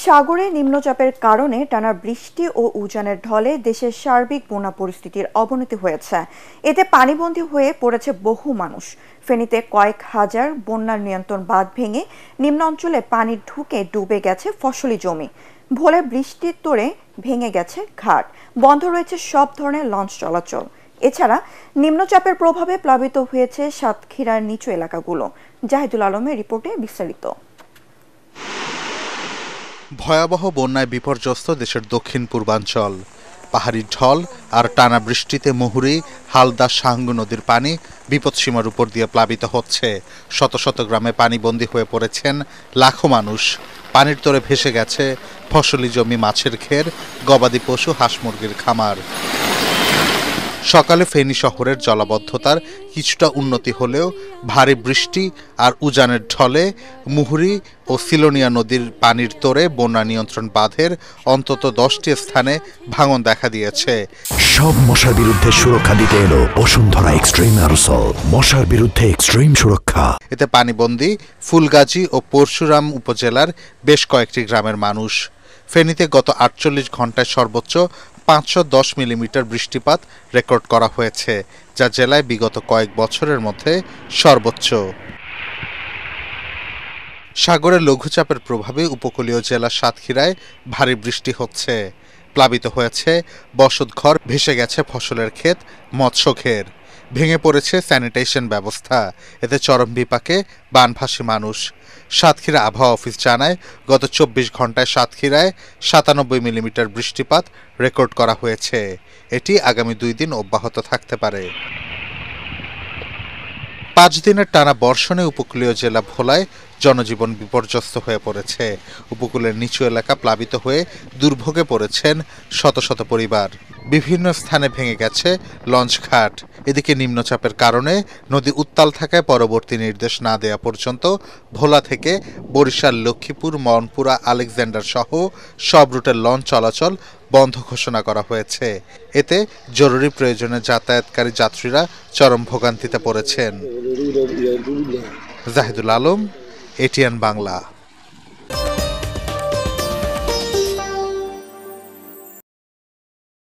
সাগরে নিম্নচাপের কারণে টানা বৃষ্টি ও উজানের ঢলে দেশের সার্বিক বন্যা পরিস্থিতির অবনতি হয়েছে। এতে পানিবন্দী হয়ে পড়েছে বহু মানুষ। ফেনীতে কয়েক হাজার বন্যার নিয়ন্ত্রণ বাঁধ ভেঙে নিম্ন অঞ্চলে পানি ঢুকে ডুবে গেছে ফসলি জমি। ভোরে বৃষ্টির তোড়ে ভেঙে গেছে ঘাট, বন্ধ রয়েছে সব ধরনের লঞ্চ চলাচল। এছাড়া নিম্নচাপের প্রভাবে প্লাবিত হয়েছে সাতক্ষীরার নিচু এলাকাগুলো। জাহিদুল আলমের রিপোর্টে বিস্তারিত। ভয়াবহ বন্যায় বিপর্যস্ত দেশের দক্ষিণ পূর্বাঞ্চল। পাহাড়ি ঢল আর টানা বৃষ্টিতে মুহুরী, হালদা, সাঙ্গু নদীর পানি বিপদসীমার উপর দিয়ে প্লাবিত হচ্ছে। শত শত গ্রামে পানিবন্দী হয়ে পড়েছেন লাখো মানুষ। পানির তোরে ভেসে গেছে ফসলি জমি, মাছের ঘের, গবাদি পশু, হাঁস মুরগির খামার। সকালে ফেনী শহরের জলাবদ্ধতার কিছুটা উন্নতি হলেও ভারী বৃষ্টি আর উজানের ঢলে মুহুরী ও সিলোনিয়া নদীর পানির তোরে বন্যা নিয়ন্ত্রণ বাঁধের অন্তত 10টি স্থানে ভাঙন দেখা দিয়েছে। সব মশার বিরুদ্ধে সুরক্ষা দিতে এলো বসুন্ধরা এক্সট্রিম অ্যারোসল, মশার বিরুদ্ধে এক্সট্রিম সুরক্ষা। এতে পানিবন্দী ফুলগাজী ও পরশুরাম উপজেলার বেশ কয়েকটি গ্রামের মানুষ। ফেনীতে গত 48 ঘন্টায় সর্বোচ্চ 510 মিলিমিটার বৃষ্টিপাত রেকর্ড করা হয়েছে, যা জেলায় বিগত কয়েক বছরের মধ্যে সর্বোচ্চ। সাগরের লঘুচাপের প্রভাবে উপকূলীয় জেলা সাতক্ষীরায় ভারী বৃষ্টি হচ্ছে। প্লাবিত হয়েছে বসতঘর, ভেসে গেছে ফসলের ক্ষেত, মৎস্যঘের, ভেঙে পড়েছে স্যানিটেশন ব্যবস্থা। এতে চরম বিপাকে বানভাসী মানুষ। সাতক্ষীরা আবহাওয়া অফিস জানায়, গত 24 ঘন্টায় সাতক্ষীরায় 97 মিলিমিটার বৃষ্টিপাত রেকর্ড করা হয়েছে। এটি আগামী 2 দিন অব্যাহত থাকতে পারে। 5 দিনের টানা বর্ষণে উপকূলীয় জেলা ভোলায় জনজীবন বিপর্যস্ত হয়ে পড়েছে। উপকূলের নিচু এলাকা প্লাবিত হয়ে দুর্ভোগে পড়েছেন শত শত পরিবার। বিভিন্ন স্থানে ভেঙে গেছে লঞ্চঘাট। এদিকে নিম্নচাপের কারণে নদী উত্তাল থাকায় পরবর্তী নির্দেশ না দেওয়া পর্যন্ত ভোলা থেকে বরিশাল, লক্ষ্মীপুর, মনপুরা, আলেকজান্ডার সহ সব রুটের লঞ্চ চলাচল বন্ধ ঘোষণা করা হয়েছে। এতে জরুরি প্রয়োজনে যাতায়াতকারী যাত্রীরা চরম ভোগান্তিতে পড়েছেন। জাহিদুল আলম, এটিএন বাংলা।